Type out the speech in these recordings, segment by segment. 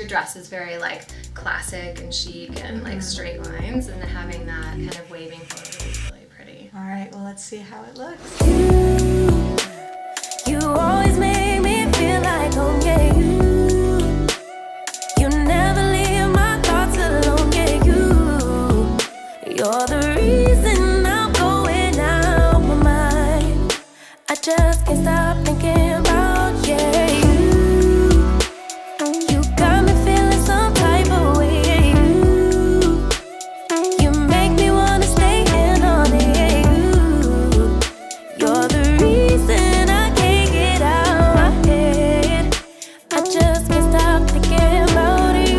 your dress is very like classic and chic and like straight lines, and having that kind of waving photo is really pretty. All right, well, let's see how it looks. You always make me feel like home, yeah, you never leave my thoughts alone, yeah, you're the reason I'm going out my mind. I just can't stop thinking about, yeah, you got me feeling some type of way, yeah, you make me wanna stay in on it, yeah, you're the reason I can't get out my head. I just can't stop thinking about you.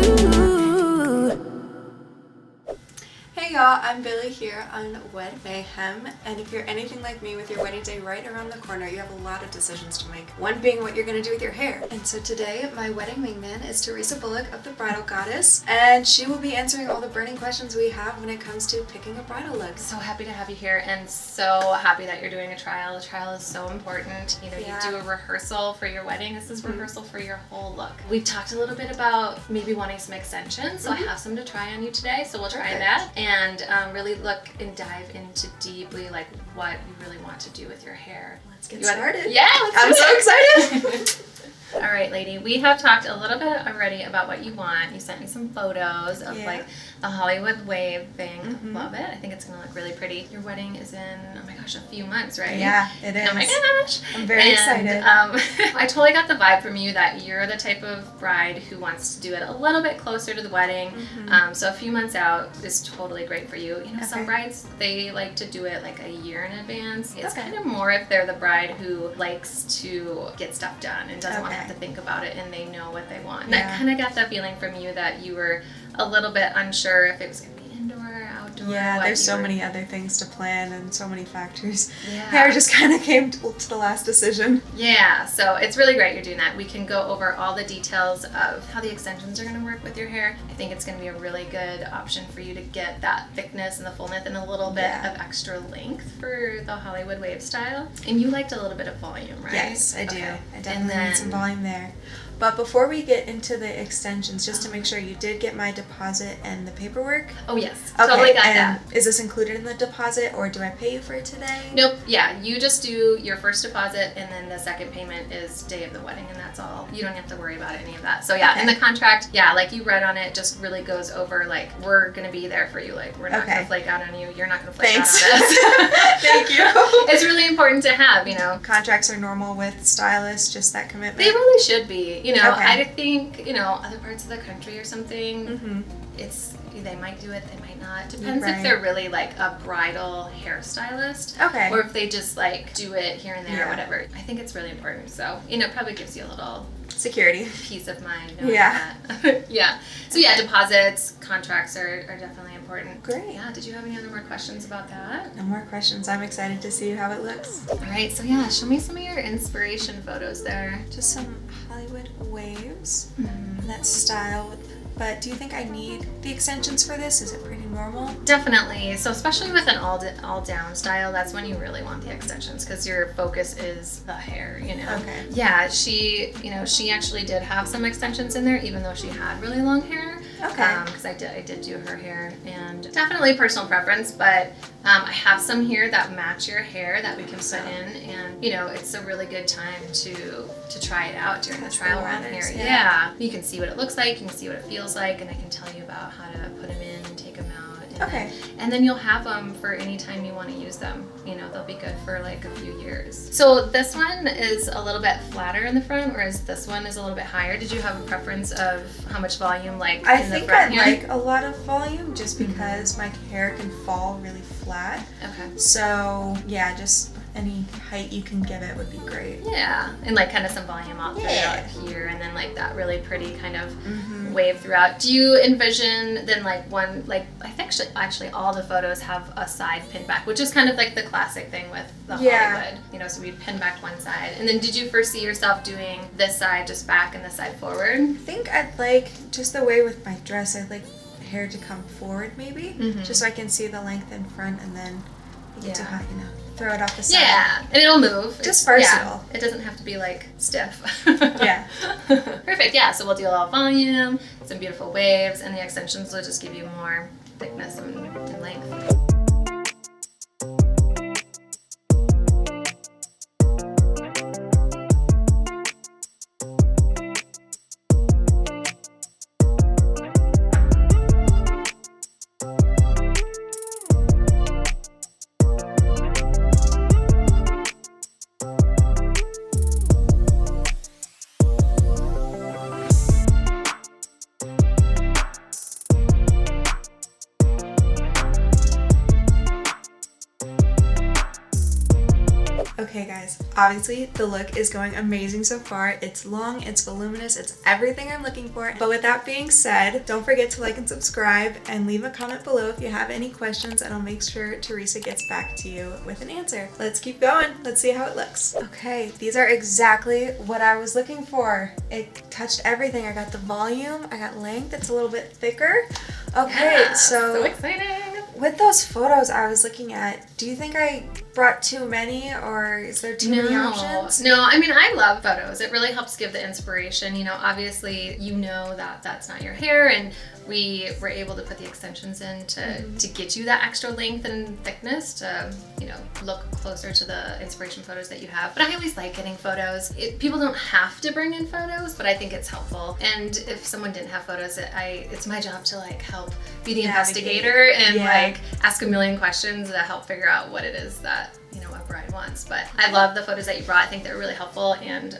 Hey y'all, I'm Billie here on Wed Mayhem, and if you're anything like me with your wedding day right around the corner, you have a lot of decisions to make. One being what you're going to do with your hair. And so today, my wedding wingman is Theresa Bullock of the Bridal Goddess, and she will be answering all the burning questions we have when it comes to picking a bridal look. So happy to have you here, and so happy that you're doing a trial. The trial is so important. You know, Yeah. you do a rehearsal for your wedding. This is rehearsal for your whole look. We've talked a little bit about maybe wanting some extensions, so I have some to try on you today. So we'll try Perfect. that and really look and dive into deeply like what you really want to do with your hair. Let's get You want- started. Yeah, let's I'm do so it. excited. All right, lady, we have talked a little bit already about what you want. You sent me some photos of Yeah. like the Hollywood wave thing. Love it. I think it's gonna look really pretty. Your wedding is in, oh my gosh, a few months, right? Yeah, it is. Oh my gosh. I'm very excited. I totally got the vibe from you that you're the type of bride who wants to do it a little bit closer to the wedding. So a few months out is totally great for you. You know, some Okay. brides, they like to do it like a year in advance. It's Okay. kind of more if they're the bride who likes to get stuff done and doesn't want to Okay. have to think about it and they know what they want. And Yeah. I kind of got that feeling from you that you were a little bit unsure if it was going to be indoor, outdoor. Yeah, what there's you so were- many other things to plan and so many factors. Yeah. Hair just kind of came to the last decision. Yeah, so it's really great you're doing that. We can go over all the details of how the extensions are going to work with your hair. I think it's going to be a really good option for you to get that thickness and the fullness and a little bit Yeah. of extra length for the Hollywood wave style. And you liked a little bit of volume, right? Yes, I do. Okay. I definitely And need some then- volume there. But before we get into the extensions, just to make sure you did get my deposit and the paperwork. Oh, yes. Totally got and that. is this included in the deposit, or do I pay you for it today? Nope. Yeah, you just do your first deposit, and then the second payment is day of the wedding, and that's all. You don't have to worry about any of that. So yeah, Okay. in the contract, yeah, like you read on it, just really goes over like we're gonna be there for you. Like we're not Okay. gonna flake out on you. You're not gonna flake Thanks. out on us. Thank you. It's really important to have, you know. Contracts are normal with stylists, just that commitment. They really should be. You know, Okay. I think, you know, other parts of the country or something, Mm-hmm. it's they might do it, they might not. Depends Right. if they're really like a bridal hairstylist. Okay. Or if they just like do it here and there Yeah. or whatever. I think it's really important. So, you know, it probably gives you a little Security. peace of mind knowing Yeah. that. Yeah. So yeah, deposits, contracts are definitely important. Great. Yeah. Did you have any other more questions about that? No more questions. I'm excited to see how it looks. All right. So yeah, show me some of your inspiration photos there. Just some Hollywood waves. Mm-hmm. That style. But do you think I need the extensions for this? Is it pretty normal? Definitely. So especially with an all down style, that's when you really want the extensions because your focus is the hair, you know. Okay. Yeah, she actually did have some extensions in there, even though she had really long hair. Okay. Because I did do her hair, and definitely personal preference, but I have some here that match your hair that we can put in, and you know, it's a really good time to try it out during the Test trial the run waters, here. yeah. Yeah, you can see what it looks like, you can see what it feels like, and I can tell you about how to put them in and take them out. And Okay. and then you'll have them for any time you want to use them. You know, they'll be good for like a few years. So this one is a little bit flatter in the front, whereas this one is a little bit higher. Did you have a preference of how much volume, like I in the think front I here? like a lot of volume just because my hair can fall really flat. Okay. So yeah, just any height you can give it would be great. Yeah, and like kind of some volume out Yeah. here, and then like that really pretty kind of Mm-hmm. wave throughout. Do you envision then like one, like I think actually all the photos have a side pin back, which is kind of like the classic thing with the Yeah. Hollywood, you know, so we'd pin back one side. And then did you foresee yourself doing this side just back and this side forward? I think I'd like, just the way with my dress, I'd like hair to come forward maybe, Mhm. just so I can see the length in front and then it get too Yeah. hot, you know. throw it off the side. Yeah, and it'll move. Just versatile. Yeah, it doesn't have to be like stiff. Yeah. Perfect. Yeah. So we'll do a little volume, some beautiful waves, and the extensions will just give you more thickness and length. Okay guys, obviously the look is going amazing so far. It's long, it's voluminous, it's everything I'm looking for. But with that being said, don't forget to like and subscribe and leave a comment below if you have any questions, and I'll make sure Theresa gets back to you with an answer. Let's keep going. Let's see how it looks. Okay, these are exactly what I was looking for. It touched everything. I got the volume, I got length, it's a little bit thicker. Okay, Yeah, so exciting. With those photos I was looking at, do you think I brought too many, or is there too many options? No, I mean, I love photos. It really helps give the inspiration. You know, obviously, you know that that's not your hair, and we were able to put the extensions in to get you that extra length and thickness to, you know, look closer to the inspiration photos that you have. But I always like getting photos. People don't have to bring in photos, but I think it's helpful. And if someone didn't have photos, it's my job to like help be the investigator and like ask a million questions to help figure out what it is that, you know, a bride wants. But I love the photos that you brought. I think they're really helpful. And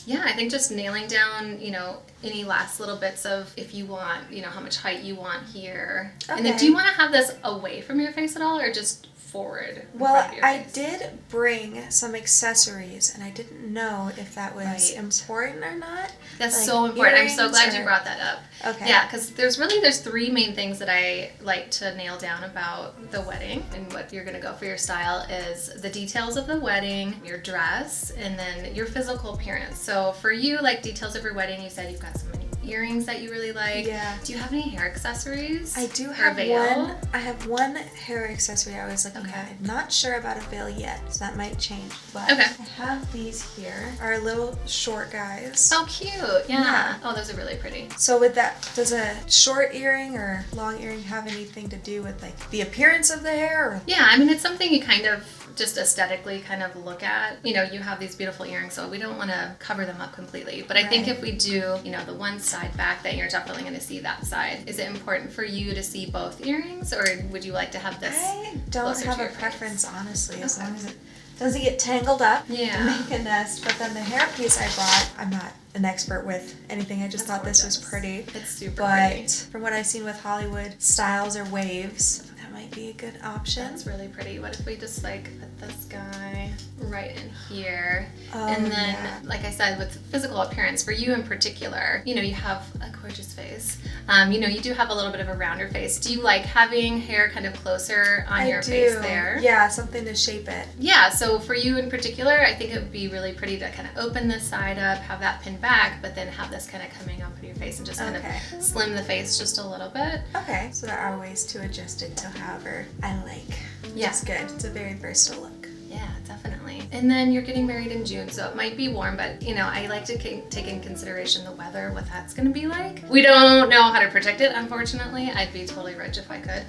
yeah, I think just nailing down, you know, any last little bits of if you want, you know, how much height you want here. Okay. And then do you want to have this away from your face at all, or just forward? Well, I did bring some accessories, and I didn't know if that was important or not. That's like so important. I'm so glad you brought that up. Okay. Yeah, because there's three main things that I like to nail down about the wedding, and what you're gonna go for your style is the details of the wedding, your dress, and then your physical appearance. So for you, like details of your wedding, you said you've got so many earrings that you really like. Yeah. Do you have any hair accessories? I do have one. I have one hair accessory I was looking at. I'm not sure about a veil yet, so that might change. But I have these here. Our little short guys. Oh, cute. Yeah. Oh, those are really pretty. So with that, does a short earring or long earring have anything to do with like the appearance of the hair? Or? Yeah, I mean, it's something you kind of just aesthetically kind of look at. You know, you have these beautiful earrings, so we don't want to cover them up completely. But I think if we do, you know, the one side back, then you're definitely going to see that side. Is it important for you to see both earrings, or would you like to have this? I don't have a preference, honestly, as long as it doesn't get tangled up and make a nest. But then the hairpiece I brought, I'm not an expert with anything. I just thought this was pretty. It's super pretty. But from what I've seen with Hollywood styles or waves, that might be a good option. That's really pretty. What if we just like put this guy right in here? And then, like I said, with physical appearance, for you in particular, you know, you have a gorgeous face. You know, you do have a little bit of a rounder face. Do you like having hair kind of closer on your face there? Yeah, something to shape it. Yeah, so for you in particular, I think it would be really pretty to kind of open this side up, have that pin back, but then have this kind of coming up in your face and just kind of slim the face just a little bit. Okay, so there are ways to adjust it to however I like. Yeah. It's good. It's a very versatile look. Yeah, definitely. And then you're getting married in June, so it might be warm, but you know, I like to take in consideration the weather, what that's going to be like. We don't know how to protect it, unfortunately. I'd be totally rich if I could.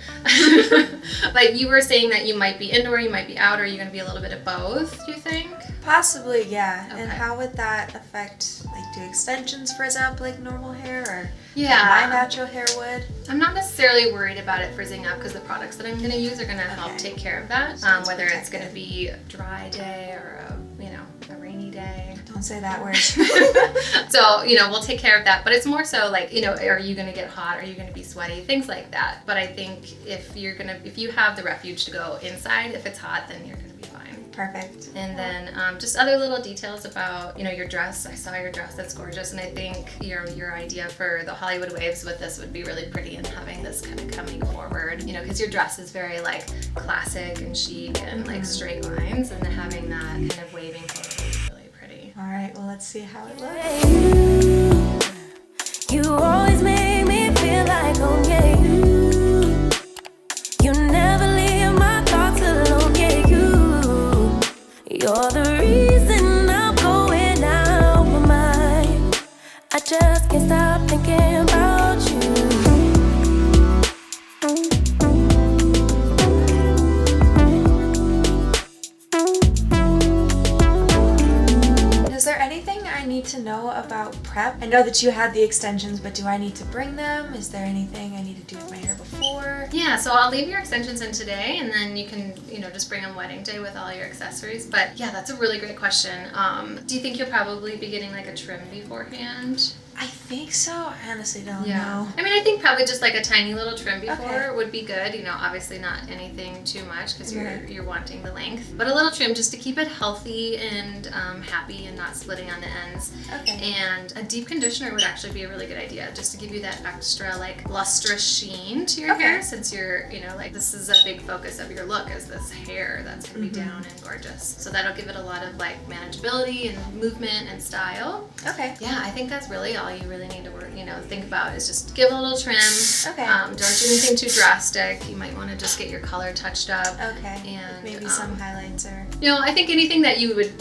But you were saying that you might be indoor, you might be out, or are you going to be a little bit of both, do you think? Possibly, yeah. Okay. And how would that affect, like, do extensions, for example, like normal hair, or my natural hair would? I'm not necessarily worried about it frizzing up because the products that I'm going to use are going to help take care of that. Whether it's going to be a dry day or a rainy day. Don't say that word. So, you know, we'll take care of that. But it's more so like, you know, are you going to get hot? Are you going to be sweaty? Things like that. But I think if you have the refuge to go inside, if it's hot, then you're going to be fine. Perfect. And then just other little details about, you know, your dress. I saw your dress. That's gorgeous. And I think your idea for the Hollywood waves with this would be really pretty, and having this kind of coming forward, you know, because your dress is very like classic and chic and like straight lines, and having that kind of waving forward is really pretty. All right, well, let's see how it looks. You always make me feel like home, yeah, you never leave my thoughts alone, yeah, you Yep. I know that you had the extensions, but do I need to bring them? Is there anything I need to do with my hair before? Yeah, so I'll leave your extensions in today, and then you can, just bring them wedding day with all your accessories. But yeah, that's a really great question. Do you think you'll probably be getting like a trim beforehand? I think so. I honestly don't know. I mean, I think probably just like a tiny little trim before Okay. would be good. Obviously not anything too much because you're wanting the length, but a little trim just to keep it healthy and happy and not splitting on the ends. Okay. And a deep conditioner would actually be a really good idea, just to give you that extra like lustrous sheen to your hair, since you're this is a big focus of your look, is this hair that's gonna be down and gorgeous. So that'll give it a lot of like manageability and movement and style. Okay. Yeah, I think that's really all you really need to think about is just give a little trim. Okay. Don't do anything too drastic. You might want to just get your color touched up. Okay. And maybe some highlights or. I think anything that you would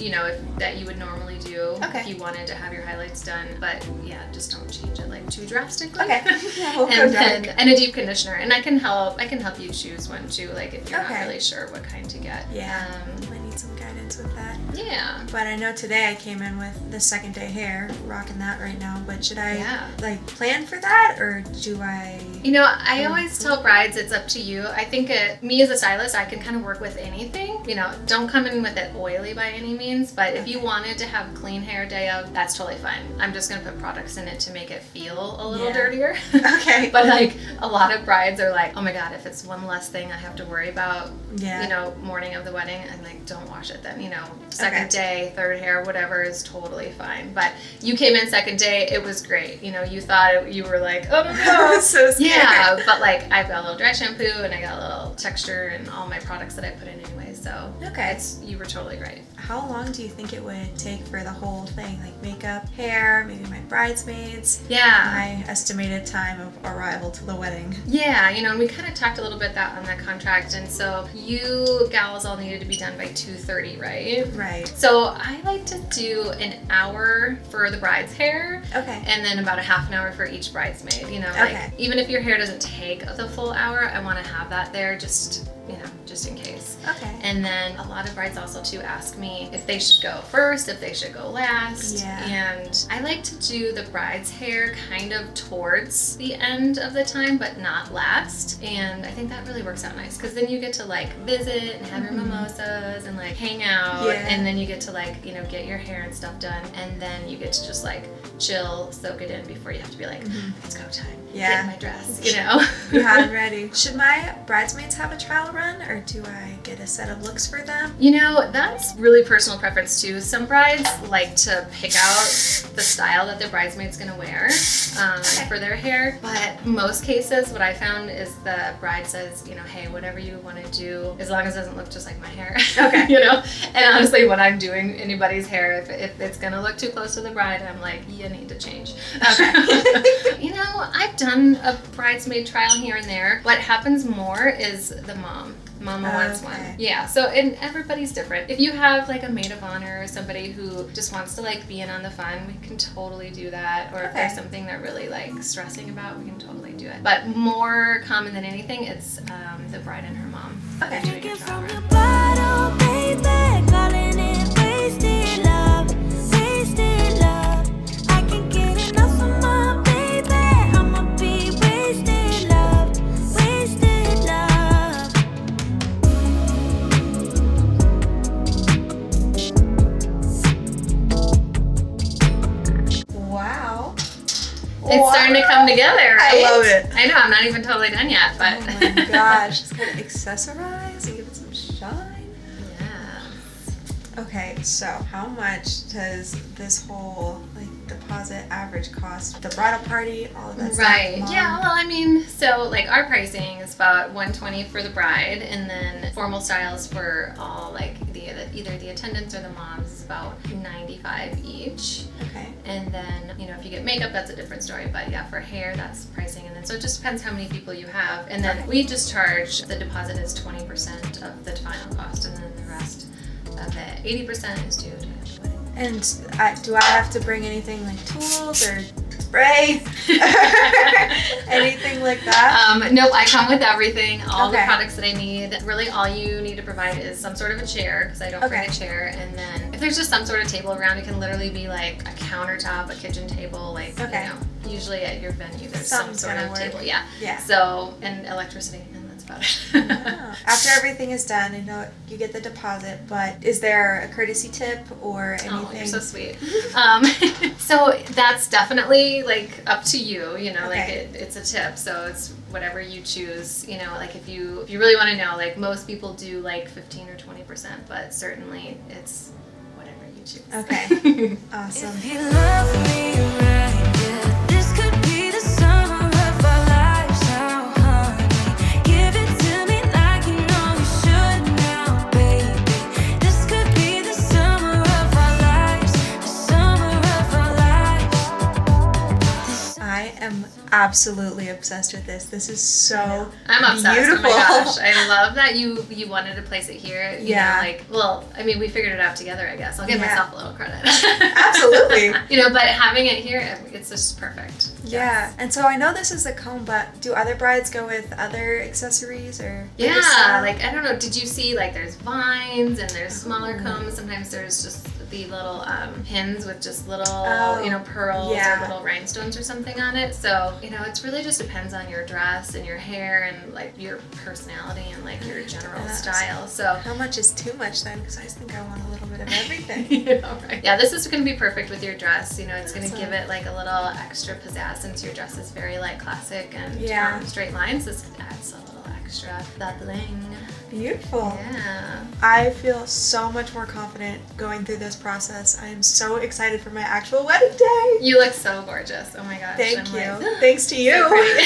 that you would normally do if you wanted to have your highlights done. But yeah, just don't change it like too drastically. Okay. Yeah, we'll and go dark. and a deep conditioner, and I can help you choose one too. Like if you're not really sure what kind to get. Yeah. I need some guidance with that. Yeah. But I know today I came in with the second day hair, rocking that right now. But should I like plan for that, or do I? I always tell brides it's up to you. I think me as a stylist, I can kind of work with anything. Don't come in with it oily by any means, but if you wanted to have clean hair day of, that's totally fine. I'm just gonna put products in it to make it feel a little dirtier. Okay. But like a lot of brides are like, oh my god, if it's one less thing I have to worry about, morning of the wedding, I'm like, don't wash it then. Second day, third hair, whatever is totally fine. But you came in second day, it was great. You thought you were like, oh no, so scared. Yeah, but like I've got a little dry shampoo and I got a little texture and all my products that I put in anyway. So you were totally right. How long do you think it would take for the whole thing, like makeup, hair, maybe my bridesmaids? Yeah. My estimated time of arrival to the wedding. Yeah, and we kind of talked a little bit that on that contract, and so you gals all needed to be done by 2:30, right? Right. So I like to do an hour for the bride's hair. Okay. And then about a half an hour for each bridesmaid. Like even if your hair doesn't take the full hour, I want to have that there just in case. Okay. And then a lot of brides also too ask me if they should go first, if they should go last. Yeah. And I like to do the bride's hair kind of towards the end of the time, but not last. And I think that really works out nice because then you get to like visit and have your mimosas and like hang out. Yeah. And then you get to like, get your hair and stuff done. And then you get to just like chill, soak it in before you have to be like, it's go time. Yeah. Get in my dress, You have it ready. Should my bridesmaids have a trial run, or do I get a set of looks for them? That's really personal preference too. Some brides like to pick out the style that their bridesmaid's gonna wear for their hair. But most cases, what I found is the bride says, hey, whatever you want to do, as long as it doesn't look just like my hair. Okay. And honestly, when I'm doing anybody's hair, if it's gonna look too close to the bride, I'm like, you need to change. Okay. I've done a bridesmaid trial here and there. What happens more is the Mama wants one. Yeah, so and everybody's different. If you have like a maid of honor or somebody who just wants to like be in on the fun, we can totally do that. Or if there's something they're really like stressing about, we can totally do it. But more common than anything, it's the bride and her mom. Okay. Doing a trial run. Bottle, baby, calling it wasted love, wasted love. I can get enough of my baby. I'ma be wasted love, wasted love. Wow. It's starting to come together, right? I love it. I know, I'm not even totally done yet, but. Oh my gosh. Just gotta accessorize and give it some shine. Yeah. Okay, so how much does this whole deposit average cost? The bridal party, all of that stuff? Right. Mom? Yeah, well, so our pricing is about $120 for the bride, and then formal styles for all either the attendants or the moms is about $95 each. Okay. And then, if you get makeup, that's a different story. But yeah, for hair, that's pricing. And then, so it just depends how many people you have. And then we just charge, the deposit is 20% of the final cost, and then the rest of it, 80% is due to the wedding. And do I have to bring anything like tools or spray? Anything like that? Nope, I come with everything, all the Okay. products that I need. Really, all you need to provide is some sort of a chair, because I don't bring a chair. And then if there's just some sort of table around, it can literally be like a countertop, a kitchen table, like, you know, usually at your venue there's some sort of table. Yeah. So, and electricity, and that's about it. After everything is done, I know you get the deposit, but is there a courtesy tip or anything? Oh, you're so sweet. So that's definitely like up to you, you know, like it's a tip, so it's whatever you choose, you know, like if you really want to know, like most people do like 15 or 20%, but certainly it's whatever you choose. Okay. Awesome. If you love me right, yeah, this could be the summer of our lives now, honey. Give it to me like you know you should now, baby. This could be the summer of our lives, the summer of our lives. I am absolutely obsessed with this. This is so I'm obsessed. beautiful. Oh my gosh, I love that you wanted to place it here. You know, like, well, I mean, we figured it out together, I guess. I'll give myself a little credit. Absolutely. You know, but having it here, it's just perfect. Yeah. And so I know this is a comb, but do other brides go with other accessories or? Yeah, like, I don't know, did you see, like, there's vines and there's smaller combs. Sometimes there's just the little pins with just little, you know, pearls or little rhinestones or something on it. So, you know, it's really just depends on your dress and your hair and, like, your personality and, like, your general style. So how much is too much then? Because I think I want a little bit of everything. Yeah, this is going to be perfect with your dress. You know, it's going to give it, like, a little extra pizzazz since your dress is very, like, classic and straight lines. This adds a little extra bling. Beautiful. Yeah. I feel so much more confident going through this process. I am so excited for my actual wedding day. You look so gorgeous. Oh my gosh. Thank you. Thanks to you. So pretty.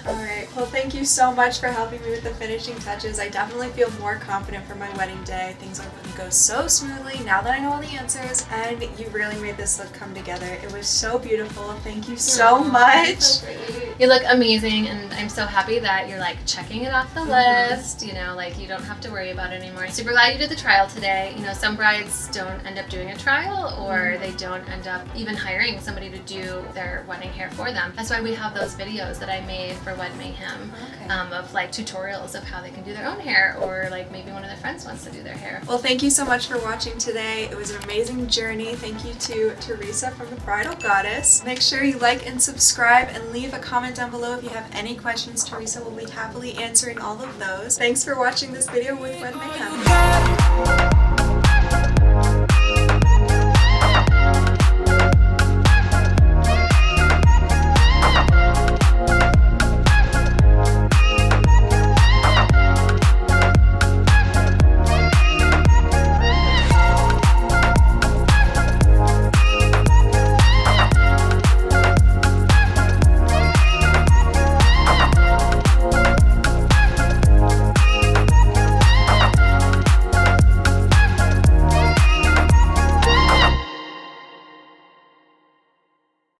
All right. Well, thank you so much for helping me with the finishing touches. I definitely feel more confident for my wedding day. Things are going to go so smoothly now that I know all the answers, and you really made this look come together. It was so beautiful. Thank you so much. So pretty. You look amazing, and I'm so happy that you're, like, checking it off the list. You know, like, you don't have to worry about it anymore. Super glad you did the trial today. You know, some brides don't end up doing a trial, or they don't end up even hiring somebody to do their wedding hair for them. That's why we have those videos that I made for Wed Mayhem, of, like, tutorials of how they can do their own hair, or, like, maybe one of their friends wants to do their hair. Well, thank you so much for watching today. It was an amazing journey. Thank you to Theresa from the Bridal Goddess. Make sure you like and subscribe and leave a comment down below if you have any questions. Theresa will be happily answering all of those. Thanks for watching this video with Wed Mayhem.